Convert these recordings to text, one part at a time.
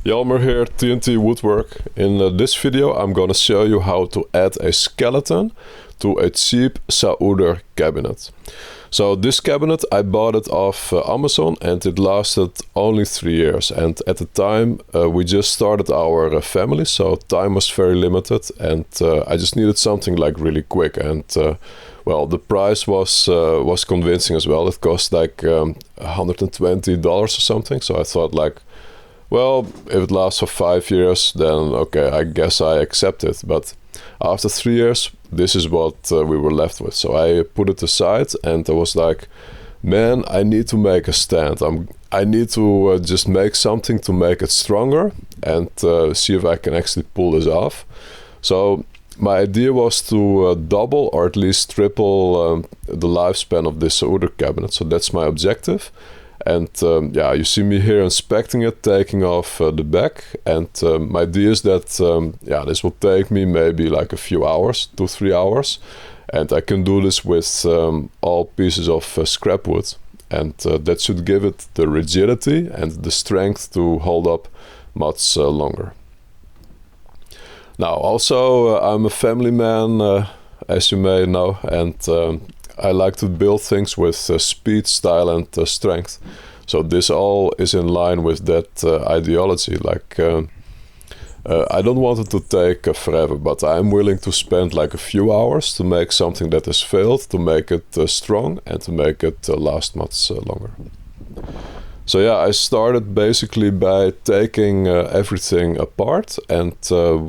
Jelmer here, TNT Woodwork. In this video I'm gonna show you how to add a skeleton to a cheap Sauder cabinet. So this cabinet, I bought it off Amazon and it lasted only 3 years. And at the time we just started our family, so time was very limited and I just needed something like really quick. And well, the price was convincing as well. It cost like $120 or something. So I thought like, well, if it lasts for 5 years, then okay, I guess I accept it. But after 3 years, this is what we were left with. So I put it aside and I was like, man, I need to make a stand. I need to just make something to make it stronger and see if I can actually pull this off. So my idea was to double or at least triple the lifespan of this Sauder cabinet. So that's my objective. And yeah, you see me here inspecting it, taking off the back. And my idea is that yeah, this will take me maybe like a few hours, 2-3 hours. And I can do this with all pieces of scrap wood. And that should give it the rigidity and the strength to hold up much longer. Now, also, I'm a family man, as you may know, and I like to build things with speed, style, and strength. So this all is in line with that ideology. Like, I don't want it to take forever, but I'm willing to spend like a few hours to make something that has failed, to make it strong, and to make it last much longer. So yeah, I started basically by taking everything apart, and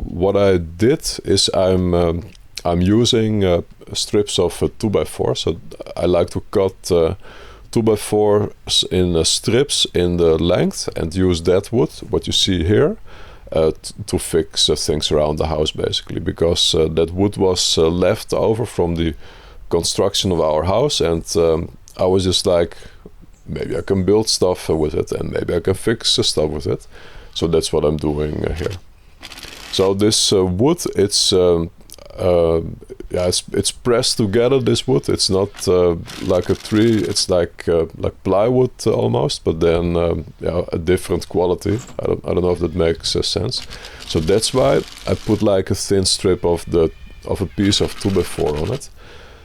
what I did is I'm using strips of 2x4. So I like to cut 2x4s in strips in the length and use that wood, what you see here, to fix things around the house basically, because that wood was left over from the construction of our house, and I was just like, maybe I can build stuff with it and maybe I can fix stuff with it. So that's what I'm doing here. So this wood, it's yeah, it's pressed together, this wood. It's not like a tree, it's like plywood almost, but then yeah, a different quality. I don't know if that makes sense. So that's why I put like a thin strip of a piece of 2x4 on it.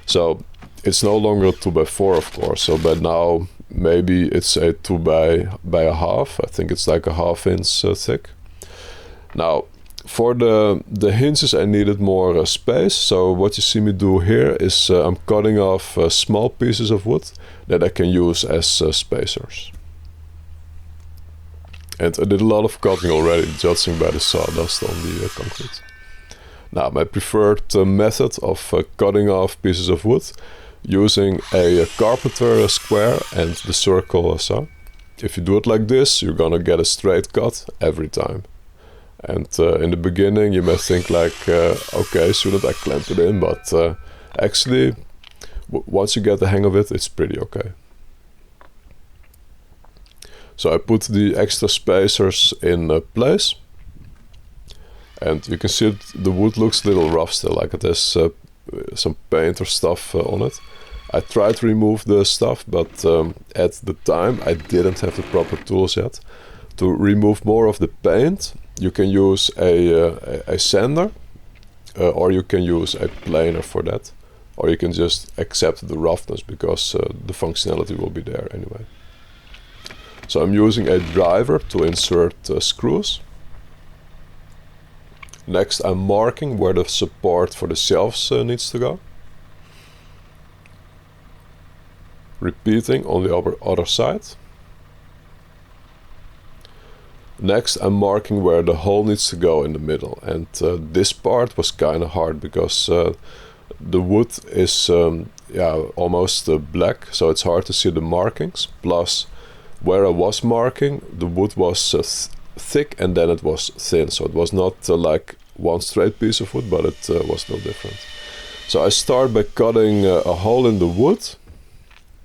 So it's no longer a 2x4, of course. So by now maybe it's a 2 by a half. I think it's like a 1/2 inch thick. Now, for the hinges I needed more space, so what you see me do here is I'm cutting off small pieces of wood that I can use as spacers. And I did a lot of cutting already, judging by the sawdust on the concrete. Now, my preferred method of cutting off pieces of wood, using a carpenter square and the circle saw. If you do it like this, you're gonna get a straight cut every time. And in the beginning you may think like, okay, shouldn't I clamp it in? But actually, once you get the hang of it, it's pretty okay. So I put the extra spacers in place. And you can see the wood looks a little rough still, like it has some paint or stuff on it. I tried to remove the stuff, but at the time I didn't have the proper tools yet. To remove more of the paint, you can use a sander, or you can use a planer for that, or you can just accept the roughness because the functionality will be there anyway. So I'm using a driver to insert screws. Next, I'm marking where the support for the shelves needs to go. Repeating on the other side. Next, I'm marking where the hole needs to go in the middle, and this part was kind of hard because the wood is yeah, almost black, so it's hard to see the markings. Plus, where I was marking, the wood was thick and then it was thin, so it was not like one straight piece of wood, but it was no different. So I start by cutting a hole in the wood,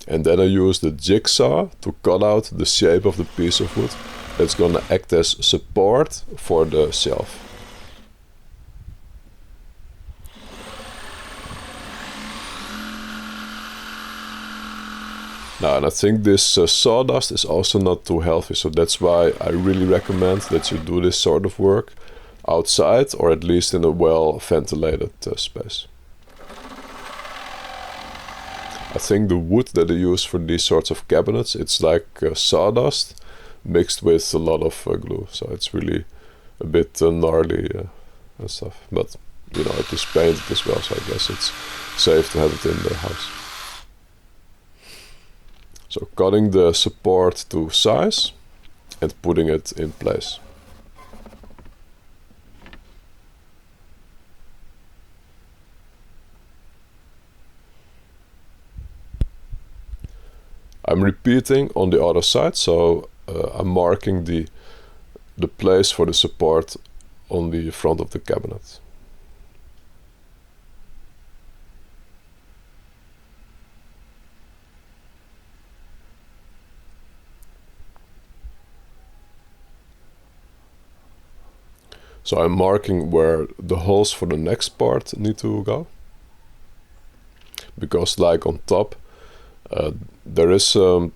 and then I use the jigsaw to cut out the shape of the piece of wood that's gonna act as support for the shelf. Now, and I think this sawdust is also not too healthy, so that's why I really recommend that you do this sort of work outside, or at least in a well ventilated space. I think the wood that they use for these sorts of cabinets, it's like sawdust mixed with a lot of glue, so it's really a bit gnarly and stuff. But you know, it is painted as well, so I guess it's safe to have it in the house. So cutting the support to size and putting it in place. I'm repeating on the other side, so I'm marking the place for the support on the front of the cabinet. So I'm marking where the holes for the next part need to go, because like on top there is a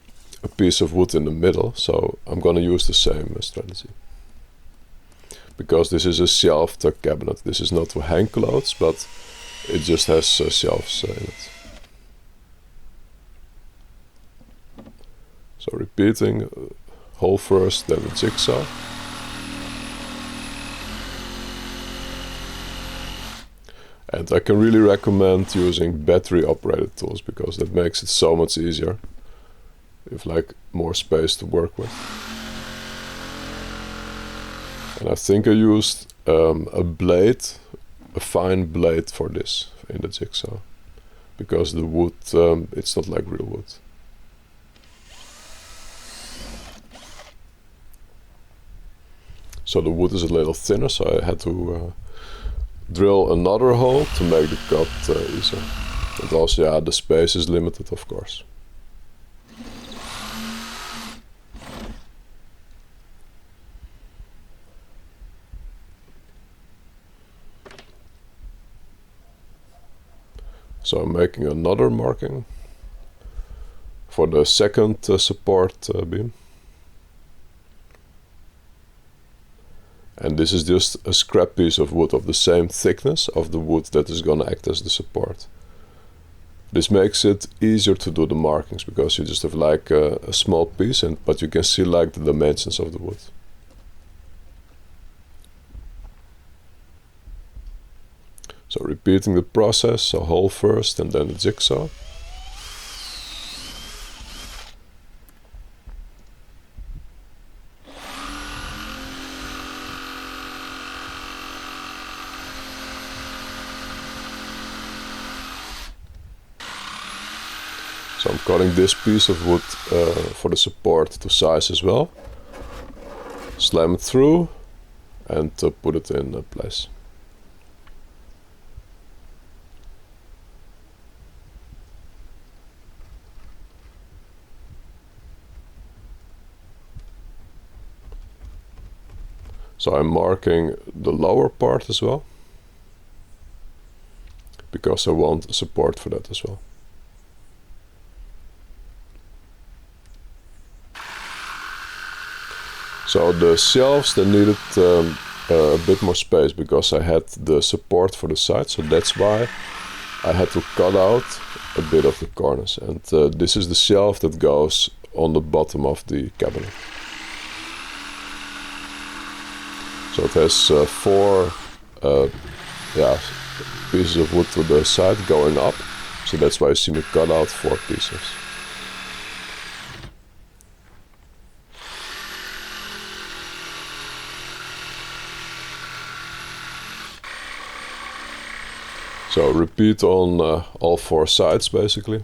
piece of wood in the middle, so I'm gonna use the same strategy. Because this is a shelved cabinet, this is not to hang clothes, but it just has shelves in it. So repeating, hole first, then the jigsaw. And I can really recommend using battery operated tools, because that makes it so much easier. You have like more space to work with. And I think I used a blade, a fine blade for this in the jigsaw, because the wood, it's not like real wood. So the wood is a little thinner, so I had to drill another hole to make the cut easier. And also, yeah, the space is limited, of course. So I'm making another marking for the second support beam. And this is just a scrap piece of wood of the same thickness of the wood that is gonna act as the support. This makes it easier to do the markings, because you just have like a small piece, but you can see like the dimensions of the wood. So repeating the process, so hole first and then the jigsaw. So I'm cutting this piece of wood for the support to size as well. Slam it through and put it in place. So I'm marking the lower part as well, because I want support for that as well. So the shelves, they needed a bit more space, because I had the support for the side, so that's why I had to cut out a bit of the corners. And this is the shelf that goes on the bottom of the cabinet. So it has four pieces of wood to the side going up, so that's why you see me cut out 4 pieces. So repeat on all 4 sides basically.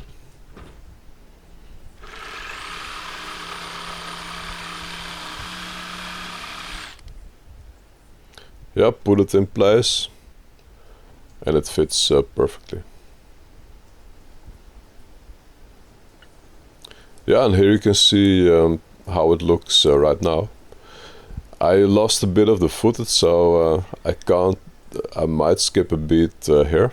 Yeah, put it in place and it fits perfectly. Yeah, and here you can see how it looks right now. I lost a bit of the footage, so I might skip a beat here.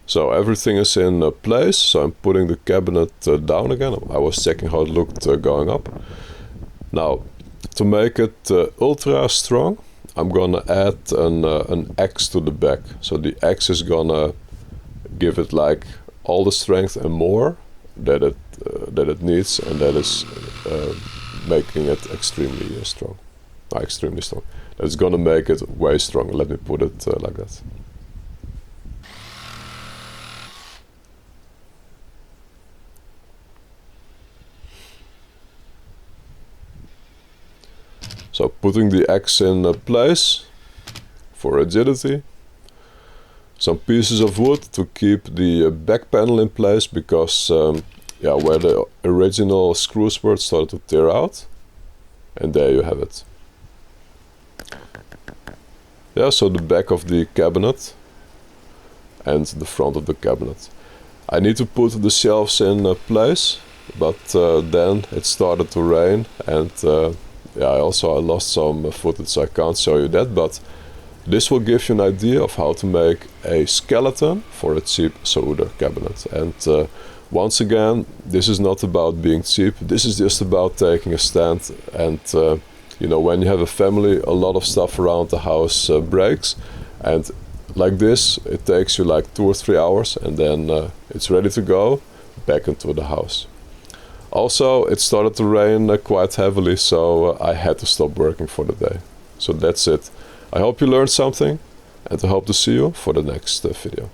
So everything is in place, so I'm putting the cabinet down again. I was checking how it looked going up. Now, to make it ultra strong, I'm gonna add an X to the back. So the X is gonna give it like all the strength and more that it needs, and that is making it extremely strong. Extremely strong. That's gonna make it way stronger. Let me put it like that. So putting the X in place for rigidity. Some pieces of wood to keep the back panel in place, because yeah, where the original screws were, it started to tear out. And there you have it. Yeah, so the back of the cabinet and the front of the cabinet. I need to put the shelves in place, but then it started to rain, and yeah, I lost some footage, so I can't show you that, but this will give you an idea of how to make a skeleton for a cheap Sauder cabinet. And once again, this is not about being cheap, this is just about taking a stand. And you know, when you have a family, a lot of stuff around the house breaks, and like this, it takes you like 2 or 3 hours, and then it's ready to go back into the house. Also, it started to rain quite heavily, so I had to stop working for the day. So that's it. I hope you learned something, and I hope to see you for the next video.